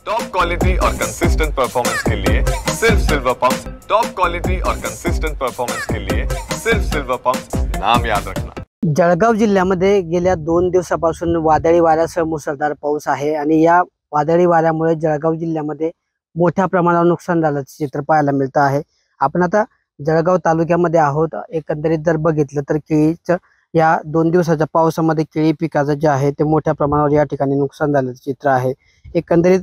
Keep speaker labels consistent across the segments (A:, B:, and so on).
A: Top quality और consistent performance के लिए सिर्फ सिल्वर पंप्स। टॉप क्वालिटी और कंसिस्टेंट परफॉर्मेंस के लिए सिर्फ सिल्वर पंप्स, नाम याद रखना।
B: जळगाव जिल्ह्यामध्ये गेल्या 2 दिवसापासून वादळी वाऱ्यासह मुसळधार पाऊस आहे आणि या वादळी वाऱ्यामुळे जळगाव जिल्ह्यामध्ये मोठ्या प्रमाणावर नुकसान झाल्याचे चित्र पाहायला मिळतं आहे। आपण आता जळगाव तालुक्यामध्ये आहोत। एकंदरीत जर बघितलं तर केळीचं या 2 दिवसाच्या पावसामध्ये केळी पिकाचं जे आहे ते मोठ्या प्रमाणावर या ठिकाणी नुकसान झाल्याचं चित्र आहे। एकंदरीत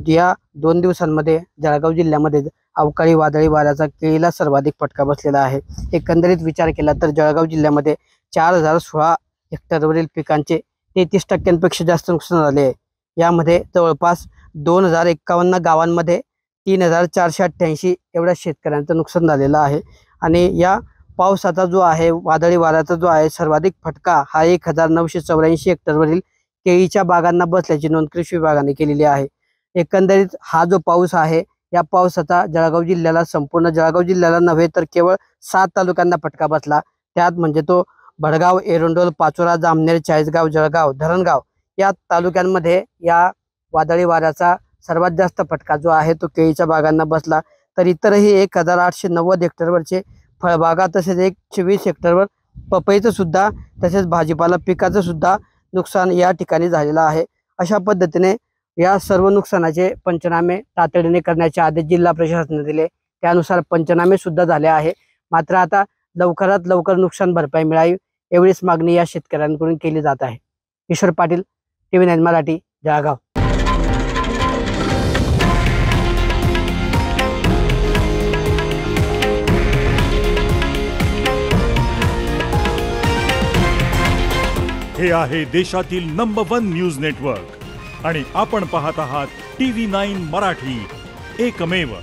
B: या 2 दिवसांमध्ये जळगाव जिल्ह्यामध्ये अवकाळी वादळी वाऱ्याचा केळीला सर्वाधिक फटका बसलेला आहे। एकंदरीत विचार केला तर जळगाव जिल्ह्यामध्ये 4016 हेक्टरवरील पिकांचे 33% जास्त नुकसान झाले आहे। यामध्ये जवळपास 2051 गावांमध्ये 3488 एवढ्या शेतकऱ्यांचं नुकसान झालेलं आहे। आणि या पावसाचा जो आहे वादळी वाऱ्याचा जो आहे सर्वाधिक फटका हा 1984 हेक्टरवरील केळीच्या बागांना बसल्याची नोंद कृषी विभागाने केलेली आहे। एकंदरीत हा जो पाऊस आहे या पावसाचा जळगाव जिल्ह्याला संपूर्ण जळगाव जिल्ह्याला नव्हे तर केवळ 7 तालुक्यांना फटका बसला। त्यात म्हणजे तो भडगाव, एरंडोल, पाचोरा, जामनेर, चाळीसगाव, जळगाव, धरणगाव या तालुक्यांमध्ये या वादळी वाऱ्याचा सर्वात जास्त फटका जो आहे तो केळीच्या बागांना बसला। तर इतरही 1890 हेक्टरवरचे फळबागा तसेच 120 हेक्टरवर पपईचं सुद्धा तसेच भाजीपाला पिकाचं सुद्धा नुकसान या ठिकाणी झालेलं आहे। अशा पद्धतीने या सर्व नुकसानाचे पंचनामे तातडीने करण्याचे आदेश जिल्हा प्रशासनाने दिले। त्यानुसार पंचनामे सुद्धा झाले आहे। मात्र आता लवकरात लवकर नुकसान भरपाई मिळावी एवढीच मागणी या शेतकऱ्यांकडून केली जात आहे। ईश्वर पाटील, TV9 मराठी, जळगाव।
C: हे आहे देशातील नंबर 1 न्यूज नेटवर्क आणि आपण पाहत आहात TV9 मराठी, एकमेव।